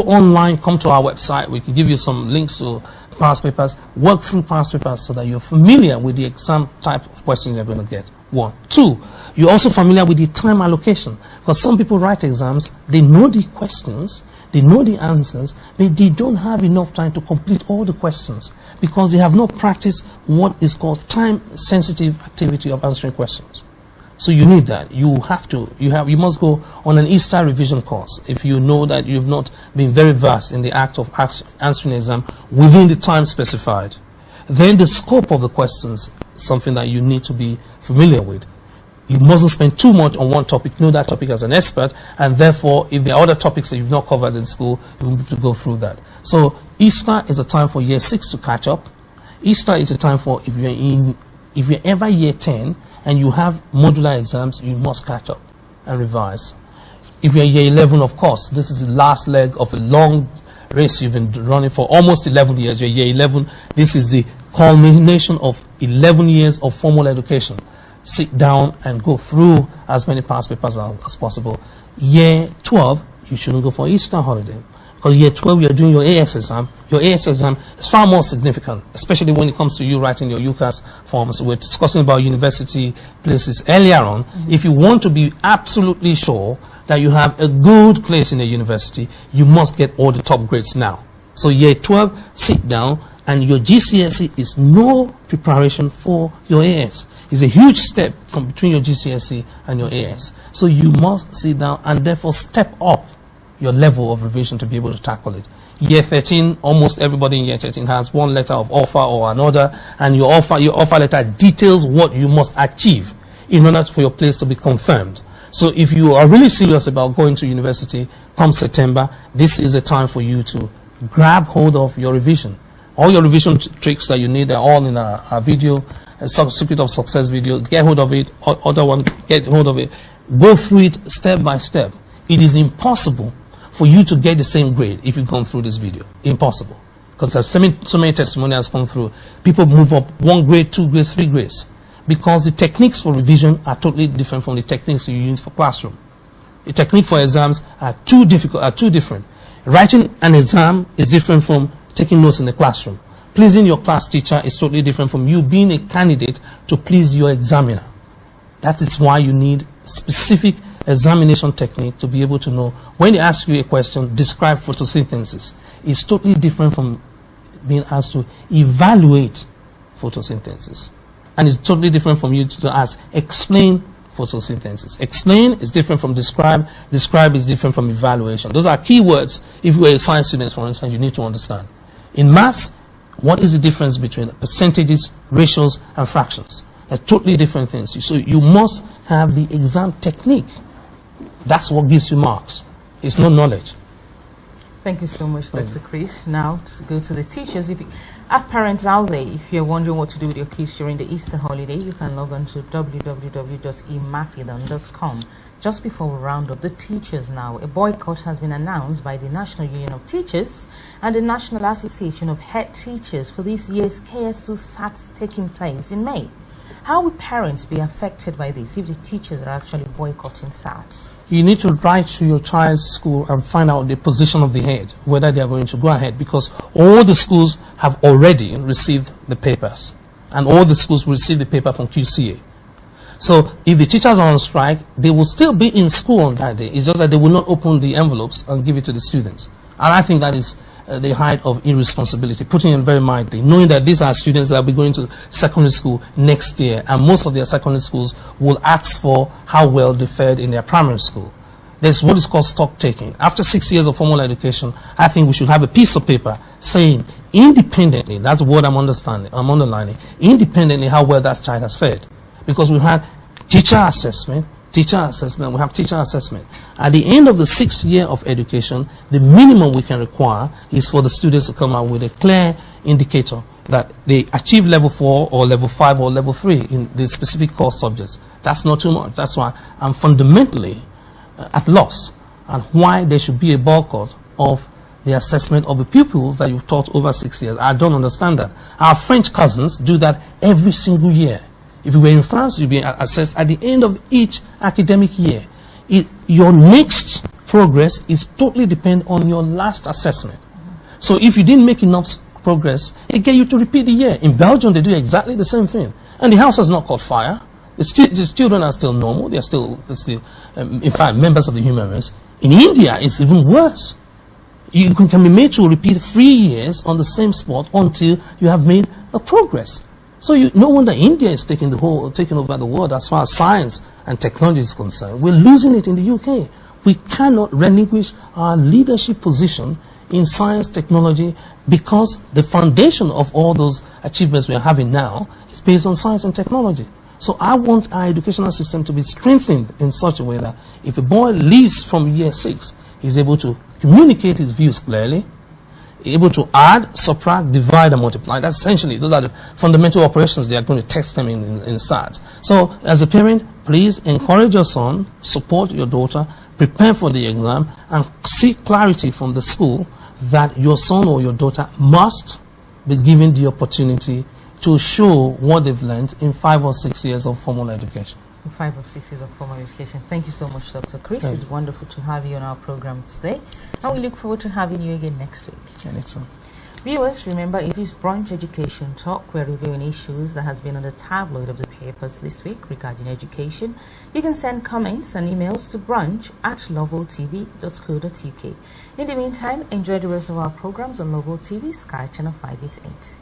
go online, come to our website. We can give you some links to past papers. Work through past papers so that you're familiar with the exam type of questions you're going to get. 1. 2, you're also familiar with the time allocation. Because some people write exams, they know the questions, they know the answers, but they don't have enough time to complete all the questions because they have not practiced what is called time-sensitive activity of answering questions. So you need that. You must go on an Easter revision course if you know that you've not been very versed in the act of answering the exam within the time specified. Then the scope of the questions is something that you need to be familiar with. You mustn't spend too much on one topic, know that topic as an expert, and therefore, if there are other topics that you've not covered in school, you need to go through that. So Easter is a time for year 6 to catch up. Easter is a time for, if you're ever year 10, and you have modular exams, you must catch up and revise. If you're year 11, of course, this is the last leg of a long race you've been running for almost 11 years. You're year 11. This is the culmination of 11 years of formal education. Sit down and go through as many past papers as possible. Year 12, you shouldn't go for Easter holiday. Because year 12, you're doing your AS exam. Your AS exam is far more significant, especially when it comes to you writing your UCAS forms. We're discussing about university places earlier on. If you want to be absolutely sure that you have a good place in a university, you must get all the top grades now. So year 12, sit down, and your GCSE is no preparation for your AS. It's a huge step from between your GCSE and your AS. So you must sit down and therefore step up your level of revision to be able to tackle it. Year 13, almost everybody in year 13 has one letter of offer or another, and your offer letter details what you must achieve in order for your place to be confirmed. So if you are really serious about going to university come September, this is a time for you to grab hold of your revision. All your revision tricks that you need are all in our video, a Secret of Success video. Get hold of it, other one, get hold of it. Go through it step by step. It is impossible for you to get the same grade if you come through this video. Impossible. Because there's so many testimonials come through. People move up 1 grade, 2 grades, 3 grades. Because the techniques for revision are totally different from the techniques you use for classroom. The technique for exams are too different. Writing an exam is different from taking notes in the classroom. Pleasing your class teacher is totally different from you being a candidate to please your examiner. That is why you need specific examination technique to be able to know when they ask you a question, describe photosynthesis. It's totally different from being asked to evaluate photosynthesis. And it's totally different from you to ask, explain photosynthesis. Explain is different from describe. Describe is different from evaluation. Those are key words. If you are a science student, for instance, you need to understand. In maths, what is the difference between percentages, ratios, and fractions? They're totally different things. So you must have the exam technique. That's what gives you marks. It's not knowledge. Thank you so much, Dr. Chris. Now, to go to the teachers. If you have parents out there, if you're wondering what to do with your kids during the Easter holiday, you can log on to www.imafidon.com. Just before we round up the teachers now, a boycott has been announced by the National Union of Teachers and the National Association of Head Teachers for this year's KS2 SATs taking place in May. How will parents be affected by this if the teachers are actually boycotting SATs? You need to write to your child's school and find out the position of the head, whether they are going to go ahead, because all the schools have already received the papers, and all the schools will receive the paper from QCA. So if the teachers are on strike, they will still be in school on that day. It's just that they will not open the envelopes and give it to the students. And I think that is the height of irresponsibility, putting it very mildly, knowing that these are students that will be going to secondary school next year, and most of their secondary schools will ask for how well they fared in their primary school. There's what is called stock taking. After 6 years of formal education, I think we should have a piece of paper saying independently, that's the word I'm underlining, independently how well that child has fared. Because we had teacher assessment, we have teacher assessment. At the end of the 6th year of education, the minimum we can require is for the students to come out with a clear indicator that they achieve level 4 or level 5 or level 3 in the specific course subjects. That's not too much. That's why I'm fundamentally at loss and why there should be a boycott of the assessment of the pupils that you've taught over 6 years. I don't understand that. Our French cousins do that every single year. If you were in France, you'd be assessed at the end of each academic year. Your next progress is totally dependent on your last assessment. So if you didn't make enough progress, it get you to repeat the year. In Belgium, they do exactly the same thing. And the house has not caught fire. The children are still normal. They're still in fact, members of the human race. In India, it's even worse. You can be made to repeat 3 years on the same spot until you have made a progress. So no wonder India is taking over the world as far as science and technology is concerned. We're losing it in the UK. We cannot relinquish our leadership position in science technology because the foundation of all those achievements we are having now is based on science and technology. So I want our educational system to be strengthened in such a way that if a boy leaves from year 6, he's able to communicate his views clearly, able to add, subtract, divide, and multiply. That's essentially, those are the fundamental operations they are going to text them in SAT. So as a parent, please encourage your son, support your daughter, prepare for the exam, and seek clarity from the school that your son or your daughter must be given the opportunity to show what they've learned in 5 or 6 years of formal education. 5 or 6 years of formal education. Thank you so much, Dr. Chris. It's wonderful to have you on our program today. And we look forward to having you again next week. Anytime. Viewers, remember it is Brunch Education Talk. We're reviewing issues that has been on the tabloid of the papers this week regarding education. You can send comments and emails to brunch@loveworldtv.co.uk. In the meantime, enjoy the rest of our programs on Loveworld TV, Sky Channel 588.